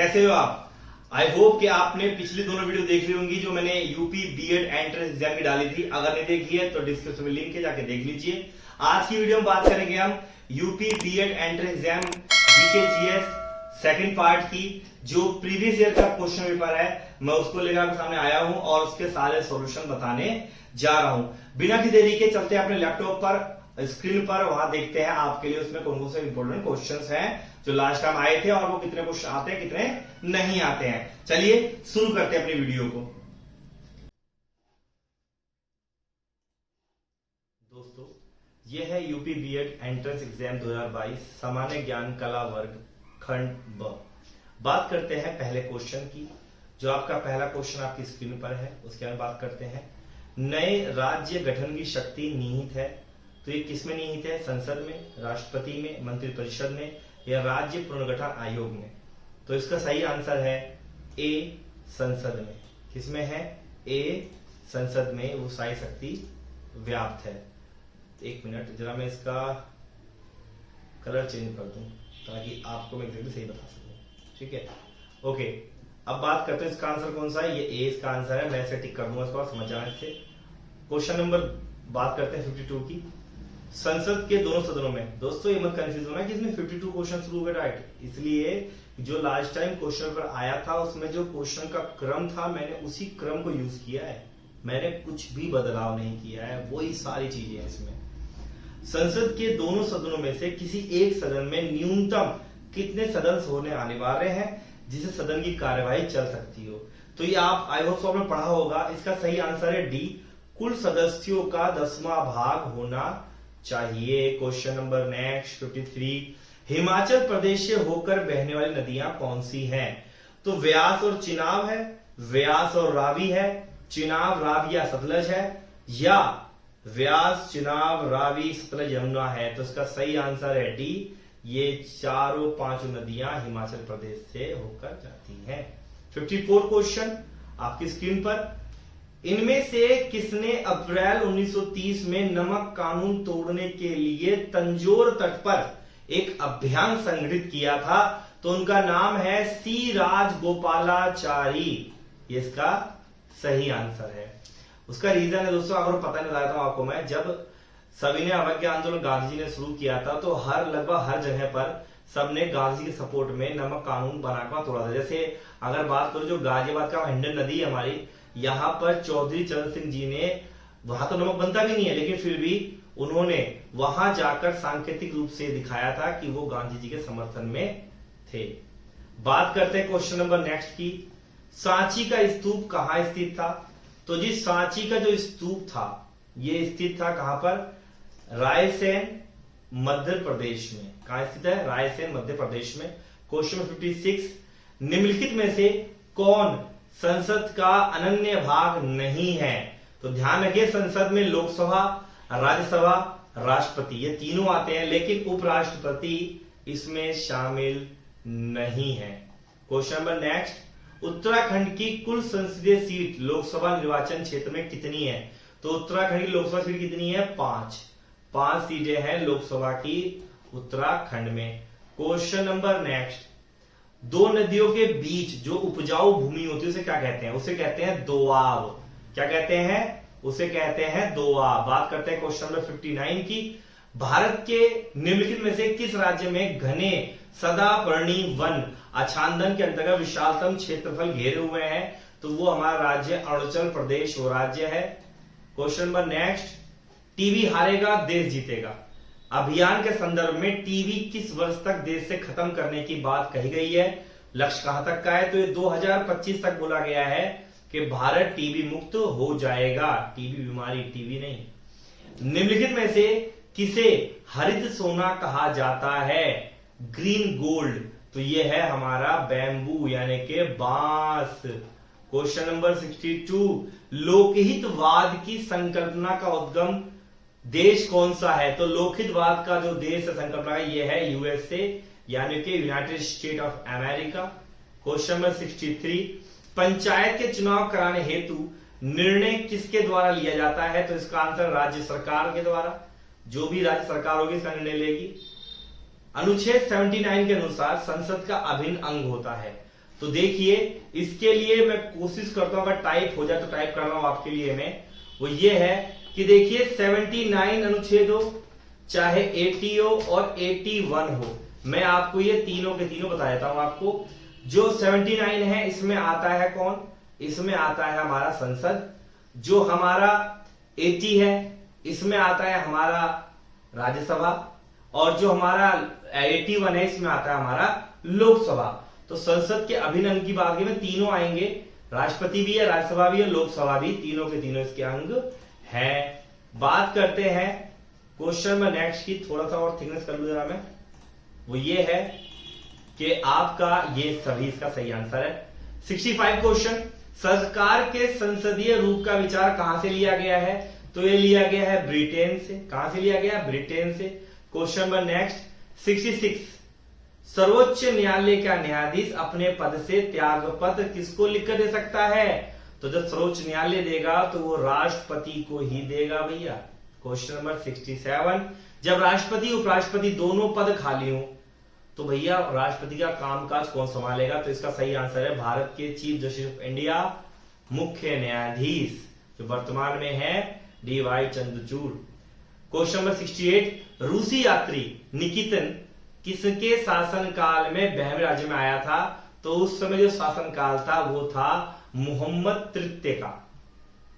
कैसे हो आप? आई होप कि आपने पिछली दोनों वीडियो देख ली होंगी जो मैंने यूपी बीएड एंट्रेंस एग्जाम की डाली थी। अगर नहीं देखी है तो डिस्क्रिप्शन में लिंक है, जाके देख लीजिए। आज की वीडियो में बात करेंगे हम UP BEd entrance exam GK GS second part की। जो प्रीवियस ईयर का क्वेश्चन पेपर है मैं उसको लेकर आपके सामने आया हूं और उसके सारे सॉल्यूशन बताने जा रहा हूं। बिना की देरी के चलते अपने लैपटॉप पर स्क्रीन पर वहां देखते हैं आपके लिए उसमें कौन कौन से इंपॉर्टेंट क्वेश्चंस हैं जो लास्ट टाइम आए थे और वो कितने क्वेश्चन आते हैं कितने नहीं आते हैं। चलिए शुरू करते हैं अपनी वीडियो को। दोस्तों ये है यूपी बीएड एंट्रेंस एग्जाम 2022 सामान्य ज्ञान कला वर्ग खंड ब। बात करते हैं पहले क्वेश्चन की। जो आपका पहला क्वेश्चन आपकी स्क्रीन पर है उसके बारे में बात करते हैं। नए राज्य गठन की शक्ति निहित है, तो ये किसमें निहित है? संसद में, राष्ट्रपति में, मंत्रिपरिषद में या राज्य पुनर्गठन आयोग में? तो इसका सही आंसर है ए, संसद में। किसमें है? ए, संसद में वो सारी शक्ति व्याप्त है। एक मिनट जरा मैं इसका कलर चेंज कर दूं ताकि आपको मैं एग्जैक्टली सही बता सकूं। ठीक है, ओके। अब बात करते हैं इसका आंसर कौन सा है। ये ए इसका आंसर है। मैं इसे टिक कर दूंगा इसको समझ जाने से। क्वेश्चन नंबर बात करते हैं 52 की। संसद के दोनों सदनों में, दोस्तों ये मत कंफ्यूज होना कि इसमें 52 क्वेश्चन शुरू हुए राइट, इसलिए जो लास्ट टाइम क्वेश्चन पर आया था उसमें जो क्वेश्चन का क्रम था मैंने उसी क्रम को यूज किया है, मैंने कुछ भी बदलाव नहीं किया है, वही सारी चीजें हैं इसमें। संसद के दोनों सदनों में से किसी एक सदन में न्यूनतम कितने सदस्य होने अनिवार्य हैं जिसे सदन की कार्यवाही चल सकती हो? तो ये आप आई होप सो में पढ़ा होगा। इसका सही आंसर है डी, कुल सदस्यों का 10वां भाग होना चाहिए। Question number next 53। Himachal Pradesh से होकर बहने वाली नदियां कौन सी हैं? तो व्यास और चिनाब है, व्यास और रावी है, चिनाब रावी या सतलज है, या व्यास चिनाब रावी सतलज यमुना है? तो इसका सही आंसर है डी, ये चारों पांचों नदियां हिमाचल प्रदेश से होकर जाती हैं। 54 क्वेश्चन आपकी स्क्रीन पर। इनमें से किसने अप्रैल 1930 में नमक कानून तोड़ने के लिए तंजौर तट पर एक अभियान संगठित किया था? तो उनका नाम है सी राजगोपालाचारी। ये इसका सही आंसर है। उसका रीजन है दोस्तों, अगर पता नहीं बताता हूं आपको मैं, जब सविनय अवज्ञा आंदोलन गांधी जी ने शुरू किया था तो लगभग हर जगह पर सबने गांधी के सपोर्ट में नमक कानून बनाकर तोड़ा था। जैसे अगर बात करो जो गाजियाबाद का हिंडन नदी है हमारी, यहां पर चौधरी चरण सिंह जी ने, वहां तो नमक बनता भी नहीं है लेकिन फिर भी उन्होंने वहां जाकर सांकेतिक रूप से दिखाया था कि वो गांधी जी के समर्थन में थे। बात करते हैं क्वेश्चन नंबर नेक्स्ट की। सांची का स्तूप कहां स्थित था? तो जी सांची का जो स्तूप था ये स्थित था कहां पर? रायसेन मध्य प्रदेश में। कहां स्थित है? रायसेन मध्य प्रदेश में। क्वेश्चन 56। निम्नलिखित में से कौन संसद का अनन्य भाग नहीं है? तो ध्यान रखिए संसद में लोकसभा, राज्यसभा, राष्ट्रपति ये तीनों आते हैं लेकिन उपराष्ट्रपति इसमें शामिल नहीं है। Question number next. उत्तराखंड की कुल संसदीय सीट लोकसभा निर्वाचन क्षेत्र में कितनी है? तो उत्तराखंड की लोकसभा सीट कितनी है? 5 सीटें हैं लोकसभा की उत्तराखंड में। Question number next. दो नदियों के बीच जो उपजाऊ भूमि होती है उसे क्या कहते हैं? उसे कहते हैं दोआब। क्या कहते हैं? उसे कहते हैं दोआब। बात करते हैं क्वेश्चन नंबर 59 की। भारत के निम्नलिखित में से किस राज्य में घने सदापर्णी वन आच्छादन के अंतर्गत विशालतम क्षेत्रफल घेरे हुए हैं? तो वो हमारा राज्य अरुणाचल प्रदेश वो राज्य है। Question number next. टीबी हारेगा देश जीतेगा अभियान के संदर्भ में टीबी किस वर्ष तक देश से खत्म करने की बात कही गई है? लक्ष्य कहां तक का है? तो ये 2025 तक बोला गया है कि भारत टीबी मुक्त हो जाएगा। टीबी बीमारी, टीबी नहीं। निम्नलिखित में से किसे हरित सोना कहा जाता है? Green gold. तो ये है हमारा बैम्बू यानी कि बांस। Question number 62। लोकहितवाद की संकल्पना का उद्गम देश कौन सा है? तो लोकहितवाद का जो देश है संकल्पना ये है यूएसए यानी कि United state of America. Question number 63। Panchayat के चुनाव कराने हेतु निर्णय किसके द्वारा लिया जाता है? तो इसका आंसर राज्य सरकार के द्वारा। जो भी राज्य सरकार होगी इसका निर्णय लेगी। अनुच्छेद 79 के अनुसार संसद का अभिन्न अंग होता है। तो देखिए इसके लिए मैं कोशिश करता हूं, अगर टाइप हो जाए तो टाइप कर रहा हूं आपके लिए मैं, वो ये है कि देखिए 79 अनुच्छेद हो, चाहे 80 हो और 81 हो, मैं आपको ये तीनों के तीनों बता देता हूं आपको। जो 79 है इसमें आता है कौन, इसमें आता है हमारा संसद। जो हमारा 80 है इसमें आता है हमारा राज्यसभा, और जो हमारा 81 है इसमें आता है हमारा लोकसभा। तो संसद के अभिन्न अंग की बात की में तीनों आएंगे, राष्ट्रपति भी है, राज्यसभा भी है, लोकसभा भी, तीनों के तीनों इसके अंग है। बात करते हैं क्वेश्चन में नेक्स्ट की, थोड़ा सा और थिकनेस कर लू जरा मैं, वो ये है कि आपका ये सभी इसका सही आंसर है। 65 क्वेश्चन, सरकार के संसदीय रूप का विचार कहां से लिया गया है, तो ये लिया गया है ब्रिटेन से। कहां से लिया गया, ब्रिटेन से। क्वेश्चन नंबर नेक्स्ट 66, सर्वोच्च न्यायालय का न्यायाधीश अपने पद से त्यागपत्र किसको लिखकर दे सकता है, तो जब सर्वोच्च न्यायालय देगा तो वो राष्ट्रपति को ही देगा भैया। क्वेश्चन नंबर 67, जब राष्ट्रपति उपराष्ट्रपति दोनों पद खाली हो तो भैया राष्ट्रपति का कामकाज कौन संभालेगा, तो इसका सही आंसर है भारत के चीफ जस्टिस ऑफ इंडिया, मुख्य न्यायाधीश, जो वर्तमान में है डी.वाई. चंद्रचूड़। क्वेश्चन नंबर 68, रूसी यात्री निकितिन किसके शासन काल में बहरे राज्य में आया था, तो उस समय जो शासन काल था वो था मोहम्मद तृतीय का।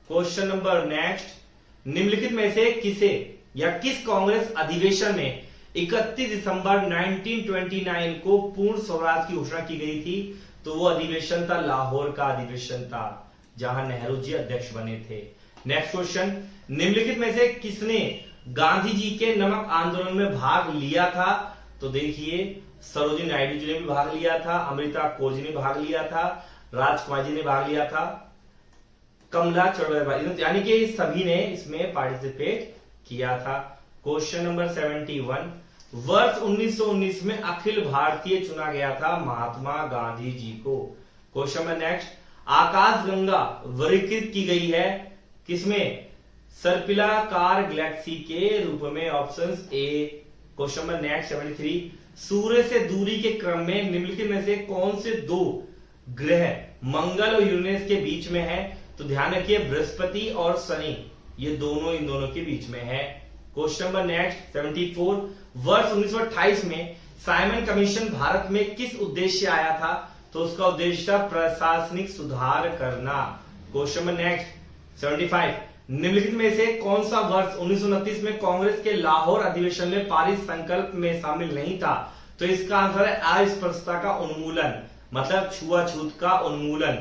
क्वेश्चन नंबर नेक्स्ट, निम्नलिखित में से किसे या किस कांग्रेस अधिवेशन में 31 दिसंबर 1929 को पूर्ण स्वराज की घोषणा की गई थी, तो वो अधिवेशन था लाहौर का अधिवेशन था, जहां नेहरू जी अध्यक्ष बने थे। नेक्स्ट क्वेश्चन, निम्नलिखित में से किसने गांधी जी के नमक आंदोलन में भाग लिया था, तो देखिए सरोजिनी नायडू जी ने भी भाग लिया था, अमृता कोर जी ने भाग लिया था, राजकुमार जी ने भाग लिया था, कमला चौधरी, यानी कि सभी ने इसमें पार्टिसिपेट किया था। क्वेश्चन नंबर 71, वर्ष 1919 में अखिल भारतीय चुना गया था महात्मा गांधी जी को। क्वेश्चन नंबर नेक्स्ट, आकाश गंगा वर्गीकृत की गई है किसमें, सर्पिलाकार गैलेक्सी के रूप में, option A. Question number next 73, सूर्य से दूरी के क्रम में निम्नलिखित में से कौन से दो ग्रह मंगल और यूरेनस के बीच में है, तो ध्यान रखिए बृहस्पति और शनि, ये दोनों इन दोनों के बीच में है। क्वेश्चन नंबर नेक्स्ट 74, वर्ष 1928 में साइमन कमीशन भारत में किस उद्देश्य से आया था, तो उसका उद्देश्य था प्रशासनिक सुधार करना। क्वेश्चन नंबर नेक्स्ट 75, निम्नलिखित में से कौन सा वर्ष 1929 में कांग्रेस के लाहौर अधिवेशन में पारित संकल्प में शामिल नहीं था, तो इसका आंसर है अस्पृश्यता का उन्मूलन, मतलब छुआछूत का उन्मूलन।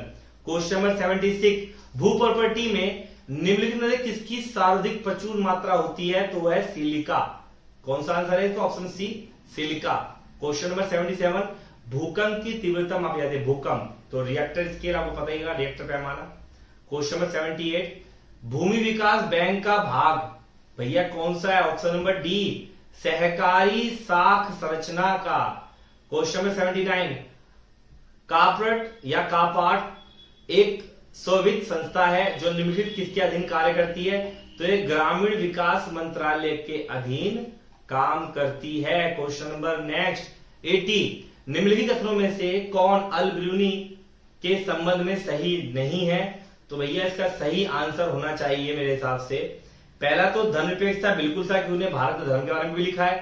क्वेश्चन नंबर 76, भू प्रॉपर्टी में निम्नलिखित में से किसकी सर्वाधिक प्रचुर मात्रा होती है, तो वह सिलिका। कौन सा आंसर है, तो option C silica. Question number 77, भूकंप की तीव्रता मापी जाती है, भूकंप, तो रिएक्टर स्केल आपको पता ही होगा, रिएक्टर पैमाना। क्वेश्चन नंबर 78, भूमि विकास बैंक का भाग भैया कौन सा है, ऑप्शन नंबर डी सहकारी साख संरचना का। क्वेश्चन नंबर 79, कापरट या कापाट एक स्ववित्त संस्था है जो निम्नलिखित किसके अधीन कार्य करती है, तो ये ग्रामीण विकास मंत्रालय के अधीन काम करती है। क्वेश्चन नंबर नेक्स्ट 80, निम्नलिखित कथनों में से कौन अल बिरूनी के संबंध में सही नहीं है, तो भैया इसका सही आंसर होना चाहिए मेरे हिसाब से, पहला तो धर्मनिरपेक्षता बिल्कुल था कि उन्हें भारत धर्म के बारे में भी लिखा है,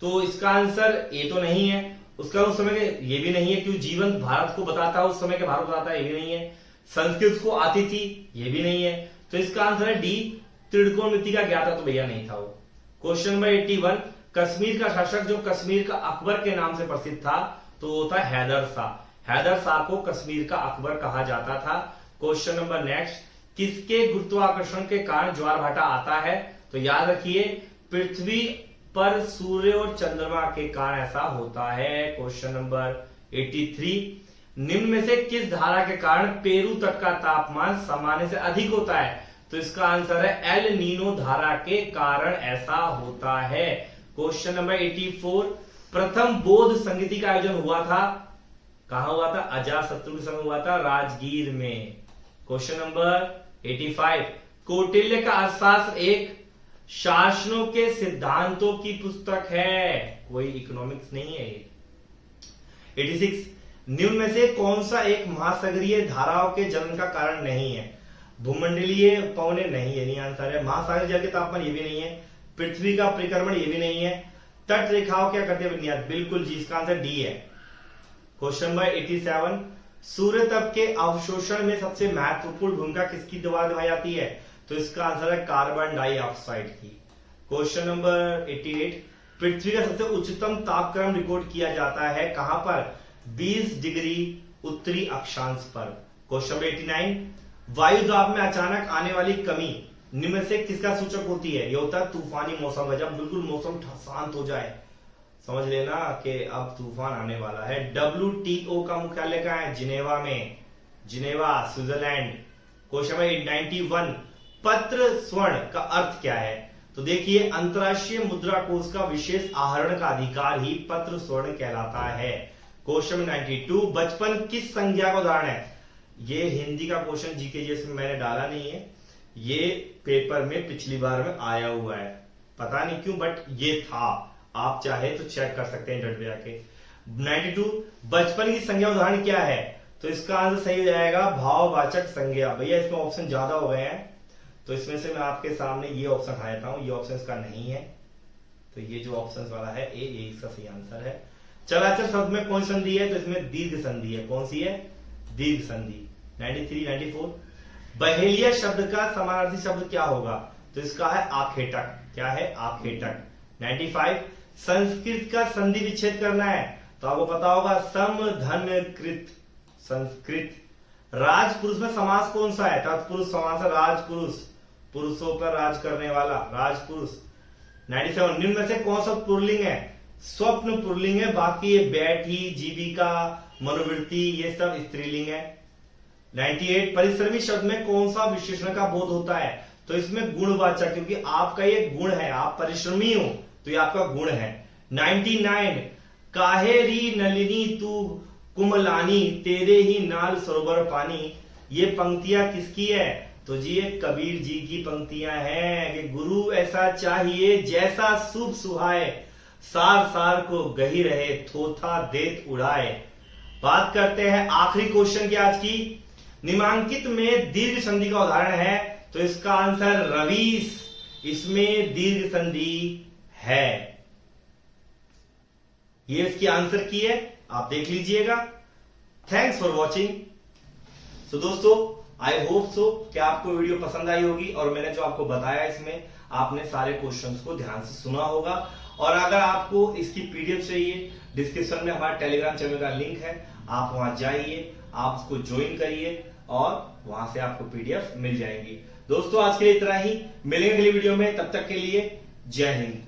तो इसका आंसर ए तो नहीं है। उसका उस समय के ये भी नहीं है कि जीवन भारत को बताता है, उस समय के भारत बताता है, ये भी नहीं है। संस्कृत को आती थी, ये भी नहीं है, तो इसका आंसर है डी त्रिकोण मिति का ज्ञाता, तो भैया नहीं था वो। क्वेश्चन नंबर 81, कश्मीर का शासक जो कश्मीर का अकबर के नाम से प्रसिद्ध था, तो वो था हैदर शाह। हैदर शाह को कश्मीर का अकबर कहा जाता था। क्वेश्चन नंबर नेक्स्ट, किसके गुरुत्वाकर्षण के कारण ज्वार भाटा आता है, तो याद रखिए पृथ्वी पर सूर्य और चंद्रमा के कारण ऐसा होता है। क्वेश्चन नंबर 83, निम्न में से किस धारा के कारण पेरू तट का तापमान सामान्य से अधिक होता है, तो इसका आंसर है एल नीनो धारा के कारण ऐसा होता है। क्वेश्चन नंबर 84, प्रथम बौद्ध संगीति का आयोजन हुआ था, कहां हुआ था, अजातशत्रु के समय हुआ था, राजगीर में। क्वेश्चन नंबर 85, कौटिल्य का अर्थशास्त्र एक शासनों के सिद्धांतों की पुस्तक है, कोई इकोनॉमिक्स नहीं है ये। 86, निम्न में से कौन सा एक महासागरीय धाराओं के जलन का कारण नहीं है? भूमंडलीय पवने नहीं, ये नहीं आंसर है। महासागर जल के तापमान, ये भी नहीं है। पृथ्वी का परिक्रमण, ये भी नहीं है। तट रेखाओं क्या करते हैं विज्ञान, बिल्कुल जी, इसका आंसर डी है। क्वेश्चन नंबर 87, सूर्य तप के अवशोषण में सबसे महत्वपूर्ण भूमिका किसकी द्वारा निभाई जाती है? तो इसका आंसर है कार्बन डाइऑक्साइड की। क्वेश्चन नंबर 88, पृथ्वी का सबसे उच्चतम तापक्रम रिकॉर्ड किया जाता है कहां पर? 20 डिग्री उत्तरी अक्षांश पर। क्वेश्चन नंबर 89, वायु दाब में अचानक आने वाली कमी निम्न में से किसका सूचक होती है? ये होता है तूफानी मौसम का, जब बिल्कुल मौसम शांत हो जाए, समझ लेना कि अब तूफान आने वाला है। WTO का मुख्यालय कहां है? जिनेवा में, जिनेवा स्विट्जरलैंड। क्वेश्चन नंबर 91, पत्र स्वर्ण का अर्थ क्या है? तो देखिए, अंतरराष्ट्रीय मुद्रा कोष का विशेष आहरण का अधिकार ही पत्र स्वर्ण कहलाता है। क्वेश्चन 92, बचपन किस संज्ञा का उदाहरण है? ये हिंदी का क्वेश्चन जीके में मैंने डाला नहीं है, ये पेपर में पिछली बार में आया हुआ है, पता नहीं क्यों, बट ये था, आप चाहे तो चेक कर सकते हैं इंटरनेट पे जाके। 92, बचपन की संज्ञा उदाहरण क्या है? तो इसका आंसर सही हो जाएगा भाववाचक संज्ञा। भैया इसमें ऑप्शन ज्यादा हो गए हैं, तो इसमें से मैं आपके सामने ये ऑप्शन हटा देता हूं, ये ऑप्शन इसका नहीं है, तो ये जो ऑप्शन वाला है ये इसका सही आंसर है। चलाचल शब्द में कौन संधि है? तो इसमें दीर्घ संधि है। कौन सी है? दीर्घ संधि। 93, 94, बहेलिया शब्द का समानार्थी शब्द क्या होगा? तो इसका है आखेटक। क्या है? आखेटक। 95, संस्कृत का संधि विच्छेद करना है, तो आपको पता होगा सम धन कृत, संस्कृत। राजपुरुष में समास कौन सा है? तत्पुरुष समास है, राजपुरुष, पुरुषों पर राज करने वाला, राजपुरुष। 97, निम्न में से कौन सा पुल्लिंग है? स्वप्न पुल्लिंग है, बाकी ये बैठी, जीविका, मनोवृत्ति, ये सब स्त्रीलिंग है। 98, परिश्रमी शब्द में कौन सा विशेषण का बोध होता है? तो इसमें गुणवाचक, क्योंकि आपका ये गुण है, आप परिश्रमी हो, तो ये आपका गुण है। 99, काहेरी नलिनी तू कुमलानी, तेरे ही नाल सरोवर पानी, ये पंक्तियां किसकी है? तो जी ये कबीर जी की पंक्तियां हैं कि गुरु ऐसा चाहिए जैसा शुभ सुहाए, सार सार को गही रहे, थोथा देत उड़ाए। बात करते हैं आखिरी क्वेश्चन की आज की। निम्नांकित में दीर्घ संधि का उदाहरण है, तो इसका आंसर रवीश, इसमें दीर्घ संधि है। ये इसकी आंसर की है, आप देख लीजिएगा। Thanks for watching. सो दोस्तों, आई होप सो कि आपको वीडियो पसंद आई होगी और मैंने जो आपको बताया इसमें आपने सारे क्वेश्चंस को ध्यान से सुना होगा। और अगर आपको इसकी पीडीएफ चाहिए, डिस्क्रिप्शन में हमारा टेलीग्राम चैनल का लिंक है, आप वहां जाइए, आप उसको ज्वाइन करिए और वहां से आपको पीडीएफ मिल जाएंगी। दोस्तों आज के लिए इतना ही, मिलेंगे अगली वीडियो में, तब तक के लिए जय हिंद।